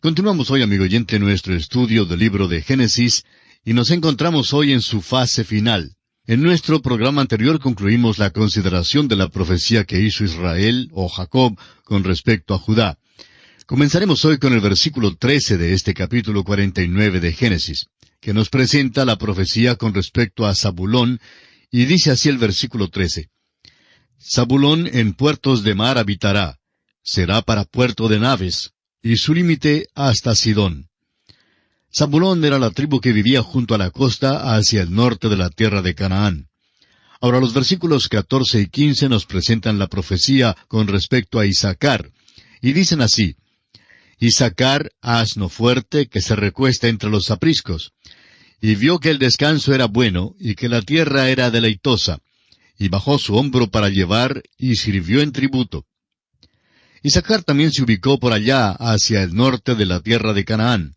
Continuamos hoy, amigo oyente, nuestro estudio del libro de Génesis, y nos encontramos hoy en su fase final. En nuestro programa anterior concluimos la consideración de la profecía que hizo Israel, o Jacob, con respecto a Judá. Comenzaremos hoy con el versículo 13 de este capítulo 49 de Génesis, que nos presenta la profecía con respecto a Zabulón, y dice así el versículo 13. Zabulón en puertos de mar habitará, será para puerto de naves, y su límite hasta Sidón. Zabulón era la tribu que vivía junto a la costa hacia el norte de la tierra de Canaán. Ahora los versículos 14 y 15 nos presentan la profecía con respecto a Isacar, y dicen así: Isacar, asno fuerte que se recuesta entre los apriscos, y vio que el descanso era bueno, y que la tierra era deleitosa, y bajó su hombro para llevar, y sirvió en tributo. Isacar también se ubicó por allá, hacia el norte de la tierra de Canaán.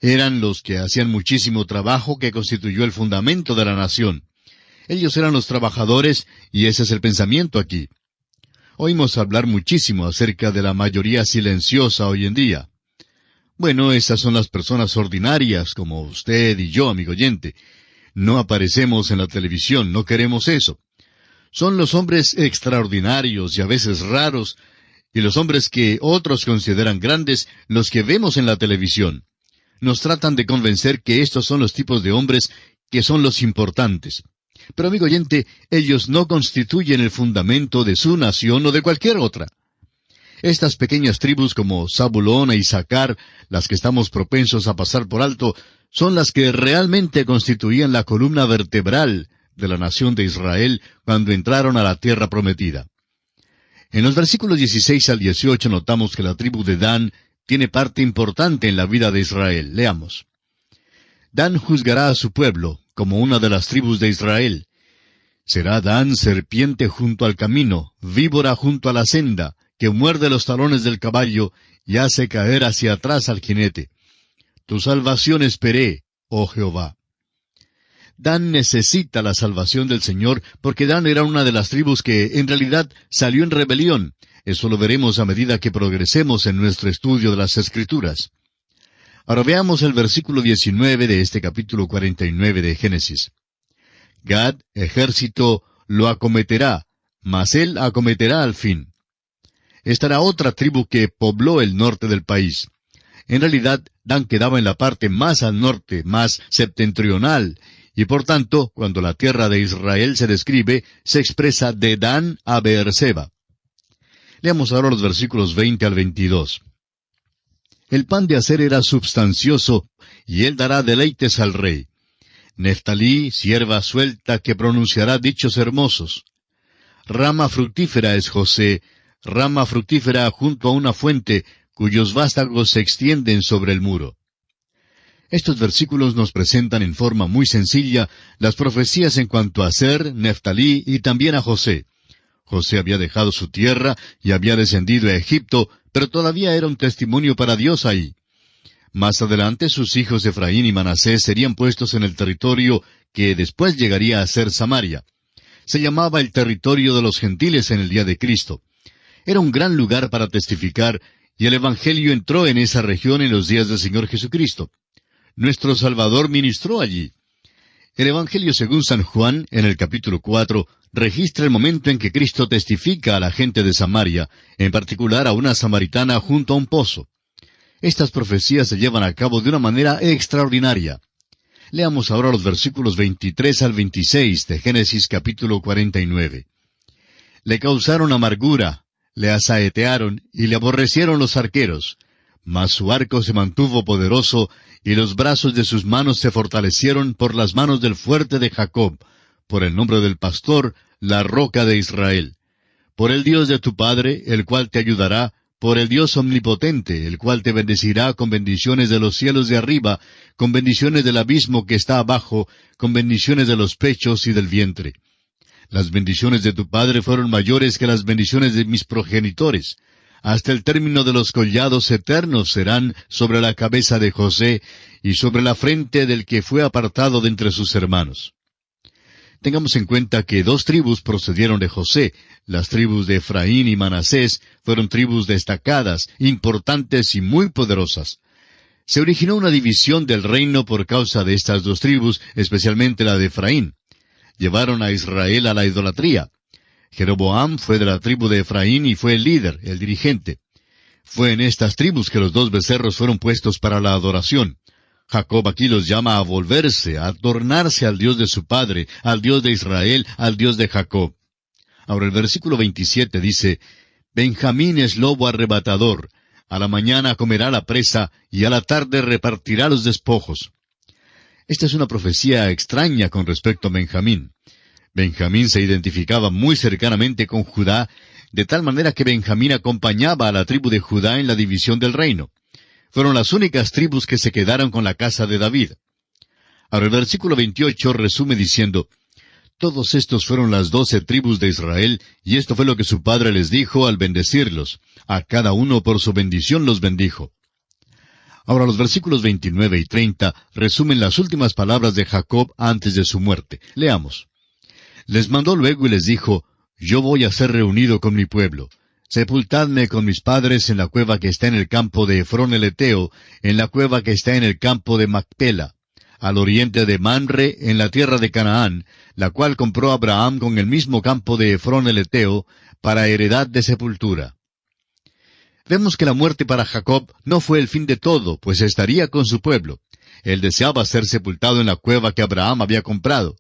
Eran los que hacían muchísimo trabajo que constituyó el fundamento de la nación. Ellos eran los trabajadores, y ese es el pensamiento aquí. Oímos hablar muchísimo acerca de la mayoría silenciosa hoy en día. Bueno, esas son las personas ordinarias, como usted y yo, amigo oyente. No aparecemos en la televisión, no queremos eso. Son los hombres extraordinarios y a veces raros, y los hombres que otros consideran grandes, los que vemos en la televisión. Nos tratan de convencer que estos son los tipos de hombres que son los importantes. Pero, amigo oyente, ellos no constituyen el fundamento de su nación o de cualquier otra. Estas pequeñas tribus como Zabulón e Isacar, las que estamos propensos a pasar por alto, son las que realmente constituían la columna vertebral de la nación de Israel cuando entraron a la tierra prometida. En los versículos 16 al 18 notamos que la tribu de Dan tiene parte importante en la vida de Israel. Leamos. Dan juzgará a su pueblo, como una de las tribus de Israel. Será Dan serpiente junto al camino, víbora junto a la senda, que muerde los talones del caballo y hace caer hacia atrás al jinete. Tu salvación esperé, oh Jehová. Dan necesita la salvación del Señor, porque Dan era una de las tribus que, en realidad, salió en rebelión. Eso lo veremos a medida que progresemos en nuestro estudio de las Escrituras. Ahora veamos el versículo 19 de este capítulo 49 de Génesis. Gad, ejército, lo acometerá, mas él acometerá al fin. Esta era otra tribu que pobló el norte del país. En realidad, Dan quedaba en la parte más al norte, más septentrional, y por tanto, cuando la tierra de Israel se describe, se expresa de Dan a Beerseba. Leamos ahora los versículos 20 al 22. El pan de aser era substancioso, y él dará deleites al rey. Neftalí, sierva suelta, que pronunciará dichos hermosos. Rama fructífera es José, rama fructífera junto a una fuente, cuyos vástagos se extienden sobre el muro. Estos versículos nos presentan en forma muy sencilla las profecías en cuanto a Aser, Neftalí y también a José. José había dejado su tierra y había descendido a Egipto, pero todavía era un testimonio para Dios ahí. Más adelante sus hijos Efraín y Manasés serían puestos en el territorio que después llegaría a ser Samaria. Se llamaba el territorio de los gentiles en el día de Cristo. Era un gran lugar para testificar, y el Evangelio entró en esa región en los días del Señor Jesucristo. Nuestro Salvador ministró allí. El Evangelio según San Juan, en el capítulo 4, registra el momento en que Cristo testifica a la gente de Samaria, en particular a una samaritana junto a un pozo. Estas profecías se llevan a cabo de una manera extraordinaria. Leamos ahora los versículos 23 al 26 de Génesis capítulo 49. Le causaron amargura, le asaetearon y le aborrecieron los arqueros, mas su arco se mantuvo poderoso, y los brazos de sus manos se fortalecieron por las manos del fuerte de Jacob, por el nombre del pastor, la roca de Israel. Por el Dios de tu padre, el cual te ayudará, por el Dios omnipotente, el cual te bendecirá con bendiciones de los cielos de arriba, con bendiciones del abismo que está abajo, con bendiciones de los pechos y del vientre. Las bendiciones de tu padre fueron mayores que las bendiciones de mis progenitores. Hasta el término de los collados eternos serán sobre la cabeza de José y sobre la frente del que fue apartado de entre sus hermanos. Tengamos en cuenta que 2 tribus procedieron de José. Las tribus de Efraín y Manasés fueron tribus destacadas, importantes y muy poderosas. Se originó una división del reino por causa de estas 2 tribus, especialmente la de Efraín. Llevaron a Israel a la idolatría. Jeroboam fue de la tribu de Efraín y fue el líder, el dirigente. Fue en estas tribus que los 2 becerros fueron puestos para la adoración. Jacob aquí los llama a volverse, a tornarse al Dios de su padre, al Dios de Israel, al Dios de Jacob. Ahora el versículo 27 dice, Benjamín es lobo arrebatador, a la mañana comerá la presa, y a la tarde repartirá los despojos. Esta es una profecía extraña con respecto a Benjamín. Benjamín se identificaba muy cercanamente con Judá, de tal manera que Benjamín acompañaba a la tribu de Judá en la división del reino. Fueron las únicas tribus que se quedaron con la casa de David. Ahora el versículo 28 resume diciendo, Todos estos fueron las 12 tribus de Israel, y esto fue lo que su padre les dijo al bendecirlos. A cada uno por su bendición los bendijo. Ahora los versículos 29 y 30 resumen las últimas palabras de Jacob antes de su muerte. Leamos. Les mandó luego y les dijo, Yo voy a ser reunido con mi pueblo. Sepultadme con mis padres en la cueva que está en el campo de Efrón el Eteo, en la cueva que está en el campo de Macpela, al oriente de Manre, en la tierra de Canaán, la cual compró Abraham con el mismo campo de Efrón el Eteo, para heredad de sepultura. Vemos que la muerte para Jacob no fue el fin de todo, pues estaría con su pueblo. Él deseaba ser sepultado en la cueva que Abraham había comprado.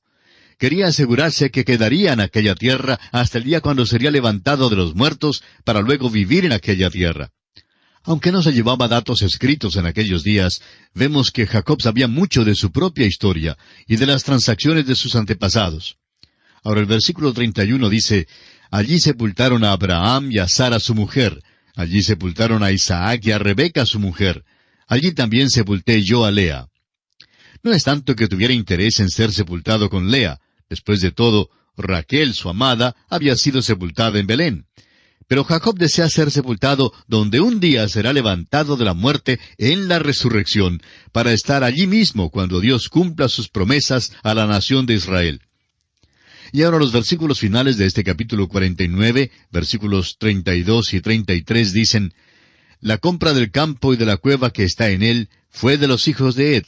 Quería asegurarse que quedaría en aquella tierra hasta el día cuando sería levantado de los muertos para luego vivir en aquella tierra. Aunque no se llevaba datos escritos en aquellos días, vemos que Jacob sabía mucho de su propia historia y de las transacciones de sus antepasados. Ahora el versículo 31 dice, Allí sepultaron a Abraham y a Sara su mujer, allí sepultaron a Isaac y a Rebeca su mujer, allí también sepulté yo a Lea. No es tanto que tuviera interés en ser sepultado con Lea. Después de todo, Raquel, su amada, había sido sepultada en Belén. Pero Jacob desea ser sepultado donde un día será levantado de la muerte en la resurrección, para estar allí mismo cuando Dios cumpla sus promesas a la nación de Israel. Y ahora los versículos finales de este capítulo 49, versículos 32 y 33 dicen, La compra del campo y de la cueva que está en él fue de los hijos de Ed.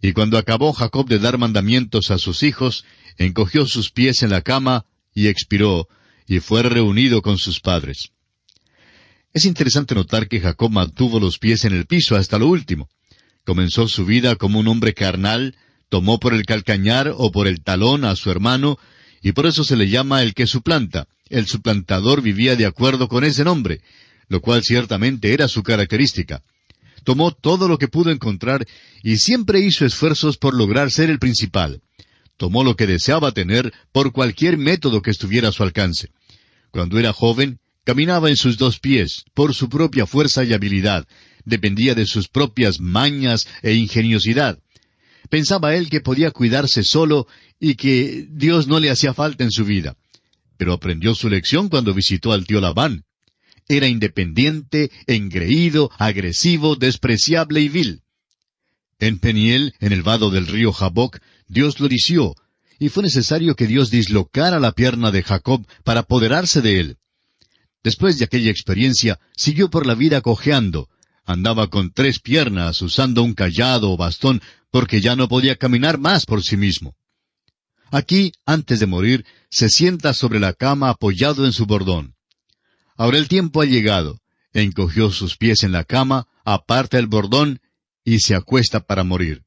Y cuando acabó Jacob de dar mandamientos a sus hijos, encogió sus pies en la cama y expiró, y fue reunido con sus padres. Es interesante notar que Jacob mantuvo los pies en el piso hasta lo último. Comenzó su vida como un hombre carnal, tomó por el calcañar o por el talón a su hermano, y por eso se le llama el que suplanta. El suplantador vivía de acuerdo con ese nombre, lo cual ciertamente era su característica. Tomó todo lo que pudo encontrar y siempre hizo esfuerzos por lograr ser el principal. Tomó lo que deseaba tener por cualquier método que estuviera a su alcance. Cuando era joven, caminaba en sus 2 pies, por su propia fuerza y habilidad. Dependía de sus propias mañas e ingeniosidad. Pensaba él que podía cuidarse solo y que Dios no le hacía falta en su vida. Pero aprendió su lección cuando visitó al tío Labán. Era independiente, engreído, agresivo, despreciable y vil. En Peniel, en el vado del río Jaboc, Dios lo hirió, y fue necesario que Dios dislocara la pierna de Jacob para apoderarse de él. Después de aquella experiencia, siguió por la vida cojeando. Andaba con 3 piernas, usando un cayado o bastón, porque ya no podía caminar más por sí mismo. Aquí, antes de morir, se sienta sobre la cama apoyado en su bordón. Ahora el tiempo ha llegado. Encogió sus pies en la cama, aparta el bordón, y se acuesta para morir.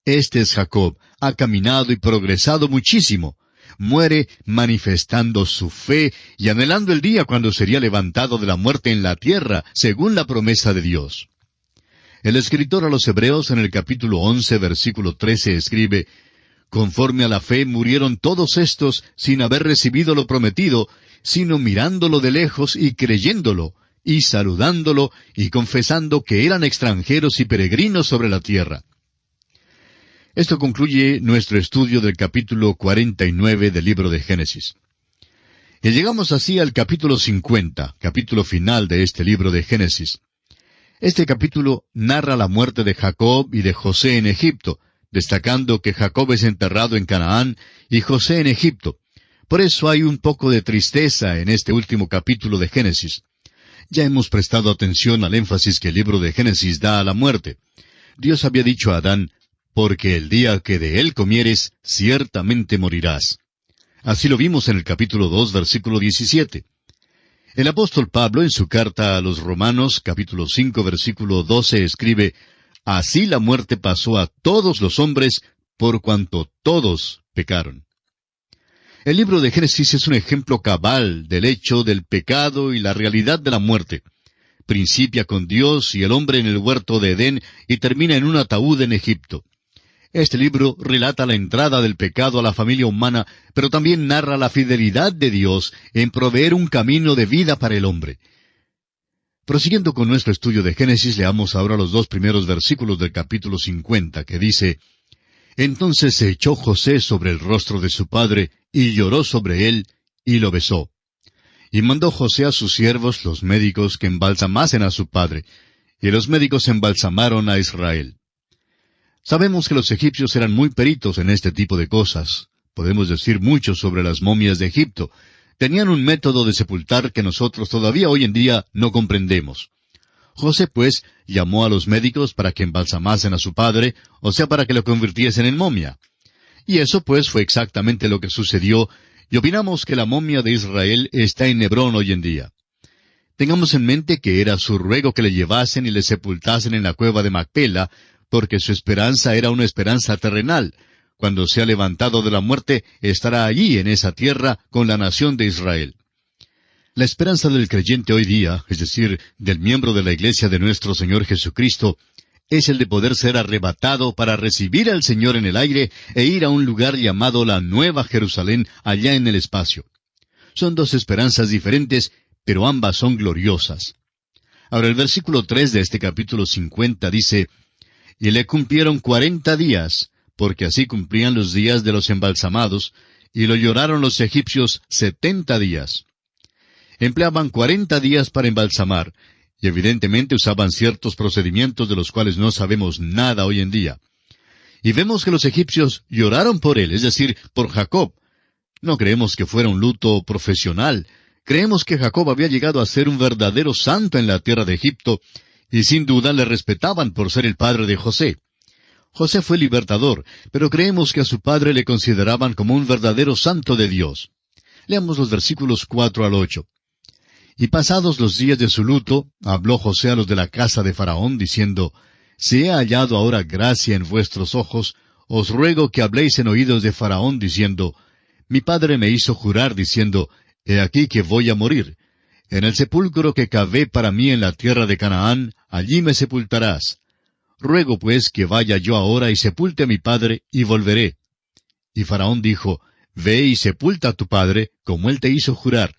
Este es Jacob, ha caminado y progresado muchísimo. Muere manifestando su fe y anhelando el día cuando sería levantado de la muerte en la tierra, según la promesa de Dios. El escritor a los Hebreos en el capítulo 11, versículo 13 escribe, Conforme a la fe murieron todos estos sin haber recibido lo prometido, sino mirándolo de lejos y creyéndolo, y saludándolo, y confesando que eran extranjeros y peregrinos sobre la tierra. Esto concluye nuestro estudio del capítulo 49 del libro de Génesis. Y llegamos así al capítulo 50, capítulo final de este libro de Génesis. Este capítulo narra la muerte de Jacob y de José en Egipto, destacando que Jacob es enterrado en Canaán y José en Egipto. Por eso hay un poco de tristeza en este último capítulo de Génesis. Ya hemos prestado atención al énfasis que el libro de Génesis da a la muerte. Dios había dicho a Adán, porque el día que de él comieres, ciertamente morirás. Así lo vimos en el capítulo 2, versículo 17. El apóstol Pablo, en su carta a los Romanos, capítulo 5, versículo 12, escribe, así la muerte pasó a todos los hombres, por cuanto todos pecaron. El libro de Génesis es un ejemplo cabal del hecho del pecado y la realidad de la muerte. Principia con Dios y el hombre en el huerto de Edén y termina en un ataúd en Egipto. Este libro relata la entrada del pecado a la familia humana, pero también narra la fidelidad de Dios en proveer un camino de vida para el hombre. Prosiguiendo con nuestro estudio de Génesis, leamos ahora los 2 primeros versículos del capítulo 50, que dice, entonces se echó José sobre el rostro de su padre, y lloró sobre él, y lo besó. Y mandó José a sus siervos, los médicos, que embalsamasen a su padre, y los médicos embalsamaron a Israel. Sabemos que los egipcios eran muy peritos en este tipo de cosas. Podemos decir mucho sobre las momias de Egipto. Tenían un método de sepultar que nosotros todavía hoy en día no comprendemos. José, pues, llamó a los médicos para que embalsamasen a su padre, o sea, para que lo convirtiesen en momia. Y eso, pues, fue exactamente lo que sucedió, y opinamos que la momia de Israel está en Hebrón hoy en día. Tengamos en mente que era su ruego que le llevasen y le sepultasen en la cueva de Macpela, porque su esperanza era una esperanza terrenal. Cuando sea levantado de la muerte, estará allí en esa tierra con la nación de Israel. La esperanza del creyente hoy día, es decir, del miembro de la iglesia de nuestro Señor Jesucristo, es el de poder ser arrebatado para recibir al Señor en el aire e ir a un lugar llamado la Nueva Jerusalén allá en el espacio. Son 2 esperanzas diferentes, pero ambas son gloriosas. Ahora el versículo 3 de este capítulo 50 dice, y le cumplieron 40 días, porque así cumplían los días de los embalsamados, y lo lloraron los egipcios 70 días. Empleaban 40 días para embalsamar, y evidentemente usaban ciertos procedimientos de los cuales no sabemos nada hoy en día. Y vemos que los egipcios lloraron por él, es decir, por Jacob. No creemos que fuera un luto profesional. Creemos que Jacob había llegado a ser un verdadero santo en la tierra de Egipto, y sin duda le respetaban por ser el padre de José. José fue libertador, pero creemos que a su padre le consideraban como un verdadero santo de Dios. Leamos los versículos 4 al 8. Y pasados los días de su luto, habló José a los de la casa de Faraón, diciendo, si he hallado ahora gracia en vuestros ojos, os ruego que habléis en oídos de Faraón, diciendo, mi padre me hizo jurar, diciendo, he aquí que voy a morir. En el sepulcro que cavé para mí en la tierra de Canaán, allí me sepultarás. Ruego pues que vaya yo ahora y sepulte a mi padre, y volveré. Y Faraón dijo, ve y sepulta a tu padre, como él te hizo jurar.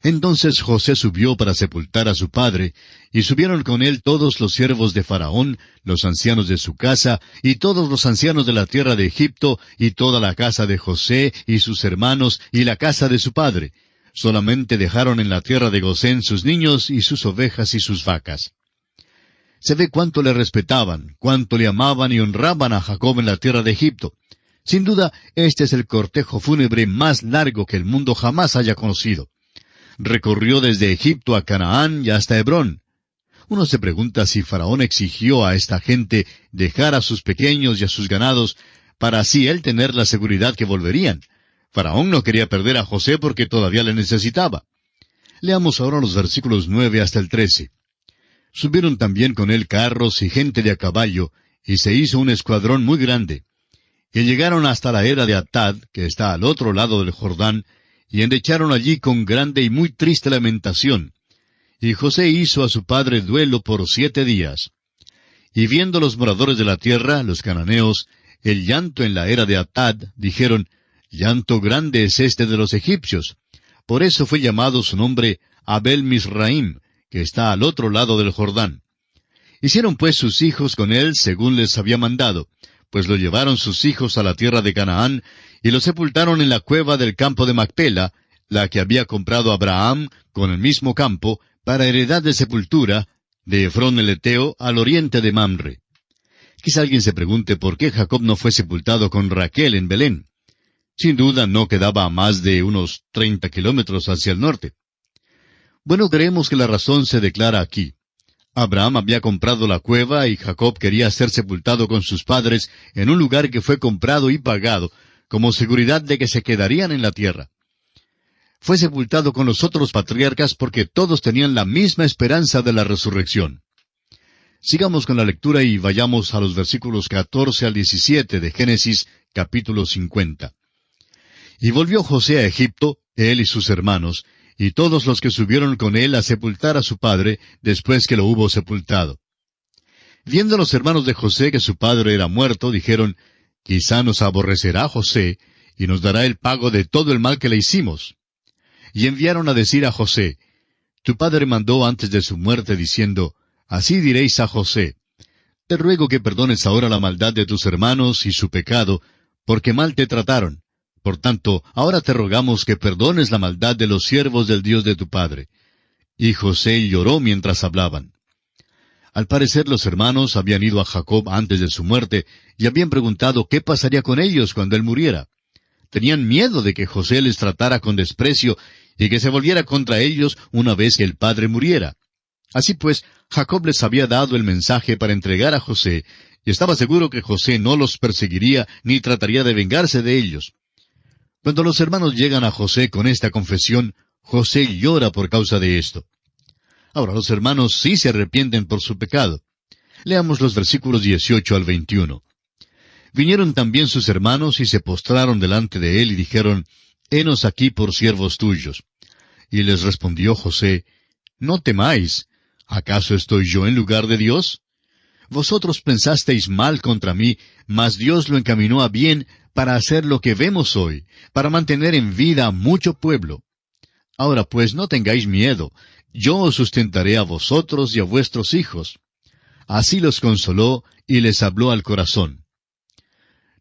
Entonces José subió para sepultar a su padre, y subieron con él todos los siervos de Faraón, los ancianos de su casa, y todos los ancianos de la tierra de Egipto, y toda la casa de José, y sus hermanos, y la casa de su padre. Solamente dejaron en la tierra de Gosén sus niños y sus ovejas y sus vacas. Se ve cuánto le respetaban, cuánto le amaban y honraban a Jacob en la tierra de Egipto. Sin duda, este es el cortejo fúnebre más largo que el mundo jamás haya conocido. Recorrió desde Egipto a Canaán y hasta Hebrón. Uno se pregunta si Faraón exigió a esta gente dejar a sus pequeños y a sus ganados, para así él tener la seguridad que volverían. Faraón no quería perder a José porque todavía le necesitaba. Leamos ahora los versículos 9 hasta el 13. Subieron también con él carros y gente de a caballo, y se hizo un escuadrón muy grande. Y llegaron hasta la era de Atad, que está al otro lado del Jordán, y endecharon allí con grande y muy triste lamentación. Y José hizo a su padre duelo por 7 días. Y viendo los moradores de la tierra, los cananeos, el llanto en la era de Atad, dijeron, llanto grande es este de los egipcios. Por eso fue llamado su nombre Abel Misraim, que está al otro lado del Jordán. Hicieron pues sus hijos con él según les había mandado, pues lo llevaron sus hijos a la tierra de Canaán, y lo sepultaron en la cueva del campo de Macpela, la que había comprado Abraham con el mismo campo, para heredad de sepultura, de Efrón el Eteo, al oriente de Mamre. Quizá alguien se pregunte por qué Jacob no fue sepultado con Raquel en Belén. Sin duda no quedaba a más de unos 30 kilómetros hacia el norte. Bueno, creemos que la razón se declara aquí. Abraham había comprado la cueva y Jacob quería ser sepultado con sus padres en un lugar que fue comprado y pagado, como seguridad de que se quedarían en la tierra. Fue sepultado con los otros patriarcas porque todos tenían la misma esperanza de la resurrección. Sigamos con la lectura y vayamos a los versículos 14 al 17 de Génesis, capítulo 50. Y volvió José a Egipto, él y sus hermanos, y todos los que subieron con él a sepultar a su padre, después que lo hubo sepultado. Viendo los hermanos de José que su padre era muerto, dijeron, quizá nos aborrecerá José, y nos dará el pago de todo el mal que le hicimos. Y enviaron a decir a José, tu padre mandó antes de su muerte, diciendo, así diréis a José, te ruego que perdones ahora la maldad de tus hermanos y su pecado, porque mal te trataron. Por tanto, ahora te rogamos que perdones la maldad de los siervos del Dios de tu padre. Y José lloró mientras hablaban. Al parecer los hermanos habían ido a Jacob antes de su muerte y habían preguntado qué pasaría con ellos cuando él muriera. Tenían miedo de que José les tratara con desprecio y que se volviera contra ellos una vez que el padre muriera. Así pues, Jacob les había dado el mensaje para entregar a José, y estaba seguro que José no los perseguiría ni trataría de vengarse de ellos. Cuando los hermanos llegan a José con esta confesión, José llora por causa de esto. Ahora, los hermanos sí se arrepienten por su pecado. Leamos los versículos 18 al 21. Vinieron también sus hermanos y se postraron delante de él y dijeron, henos aquí por siervos tuyos. Y les respondió José, no temáis, ¿acaso estoy yo en lugar de Dios? Vosotros pensasteis mal contra mí, mas Dios lo encaminó a bien para hacer lo que vemos hoy, para mantener en vida a mucho pueblo. Ahora pues no tengáis miedo, yo os sustentaré a vosotros y a vuestros hijos. Así los consoló y les habló al corazón.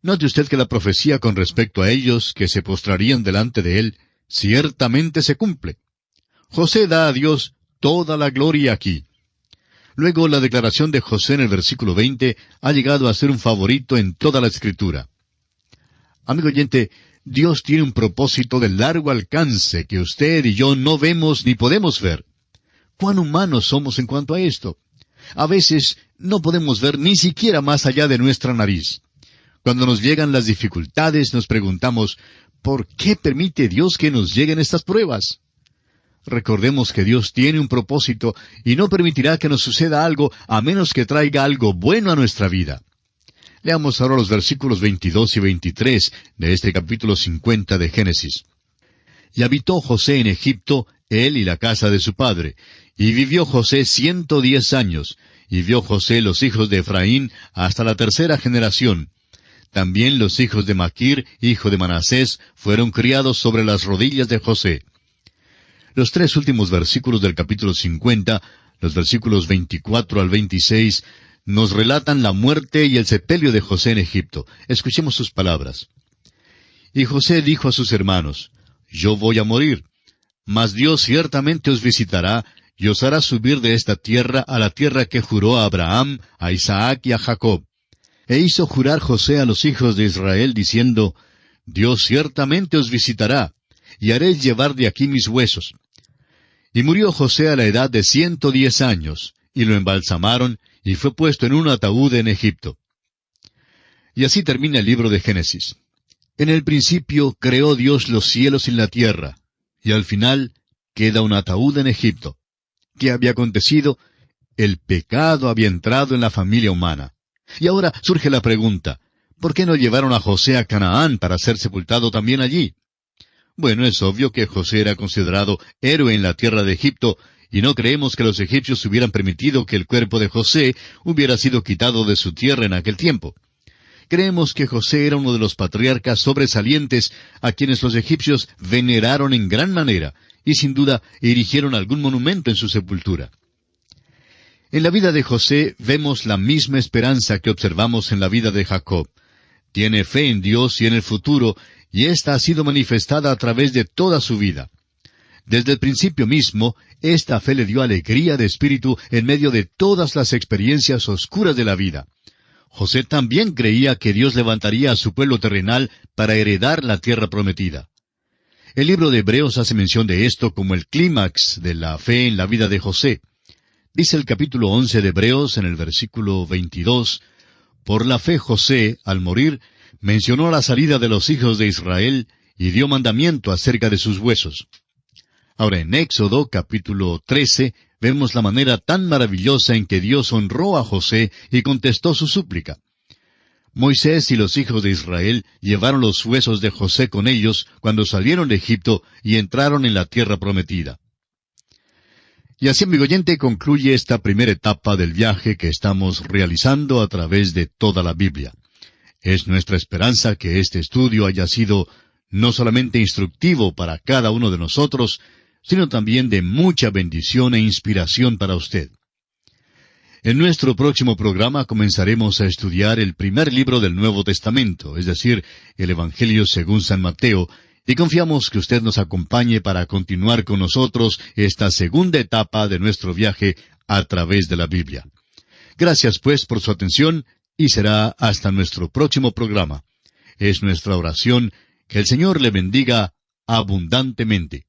Note usted que la profecía con respecto a ellos, que se postrarían delante de él, ciertamente se cumple. José da a Dios toda la gloria aquí. Luego la declaración de José en el versículo 20 ha llegado a ser un favorito en toda la Escritura. Amigo oyente, Dios tiene un propósito de largo alcance que usted y yo no vemos ni podemos ver. ¿Cuán humanos somos en cuanto a esto? A veces no podemos ver ni siquiera más allá de nuestra nariz. Cuando nos llegan las dificultades, nos preguntamos, ¿por qué permite Dios que nos lleguen estas pruebas? Recordemos que Dios tiene un propósito y no permitirá que nos suceda algo a menos que traiga algo bueno a nuestra vida. Leamos ahora los versículos 22 y 23 de este capítulo 50 de Génesis. Y habitó José en Egipto, él y la casa de su padre. Y vivió José 110 años, y vio José los hijos de Efraín hasta la tercera generación. También los hijos de Maquir, hijo de Manasés, fueron criados sobre las rodillas de José. Los tres últimos versículos del capítulo 50, los versículos 24 al 26, nos relatan la muerte y el sepelio de José en Egipto. Escuchemos sus palabras. Y José dijo a sus hermanos, yo voy a morir, mas Dios ciertamente os visitará y os hará subir de esta tierra a la tierra que juró a Abraham, a Isaac y a Jacob. E hizo jurar José a los hijos de Israel, diciendo, Dios ciertamente os visitará, y haréis llevar de aquí mis huesos. Y murió José a la edad de 110 años, y lo embalsamaron, y fue puesto en un ataúd en Egipto. Y así termina el libro de Génesis. En el principio creó Dios los cielos y la tierra, y al final queda un ataúd en Egipto. ¿Qué había acontecido? El pecado había entrado en la familia humana. Y ahora surge la pregunta, ¿por qué no llevaron a José a Canaán para ser sepultado también allí? Bueno, es obvio que José era considerado héroe en la tierra de Egipto, y no creemos que los egipcios hubieran permitido que el cuerpo de José hubiera sido quitado de su tierra en aquel tiempo. Creemos que José era uno de los patriarcas sobresalientes a quienes los egipcios veneraron en gran manera, y sin duda erigieron algún monumento en su sepultura. En la vida de José vemos la misma esperanza que observamos en la vida de Jacob. Tiene fe en Dios y en el futuro, y ésta ha sido manifestada a través de toda su vida. Desde el principio mismo, esta fe le dio alegría de espíritu en medio de todas las experiencias oscuras de la vida. José también creía que Dios levantaría a su pueblo terrenal para heredar la tierra prometida. El libro de Hebreos hace mención de esto como el clímax de la fe en la vida de José. Dice el capítulo 11 de Hebreos en el versículo 22, «Por la fe José, al morir, mencionó la salida de los hijos de Israel y dio mandamiento acerca de sus huesos». Ahora en Éxodo capítulo 13 vemos la manera tan maravillosa en que Dios honró a José y contestó su súplica. Moisés y los hijos de Israel llevaron los huesos de José con ellos cuando salieron de Egipto y entraron en la tierra prometida. Y así, amigo oyente, concluye esta primera etapa del viaje que estamos realizando a través de toda la Biblia. Es nuestra esperanza que este estudio haya sido no solamente instructivo para cada uno de nosotros, sino también de mucha bendición e inspiración para usted. En nuestro próximo programa comenzaremos a estudiar el primer libro del Nuevo Testamento, es decir, el Evangelio según San Mateo, y confiamos que usted nos acompañe para continuar con nosotros esta segunda etapa de nuestro viaje a través de la Biblia. Gracias pues por su atención y será hasta nuestro próximo programa. Es nuestra oración que el Señor le bendiga abundantemente.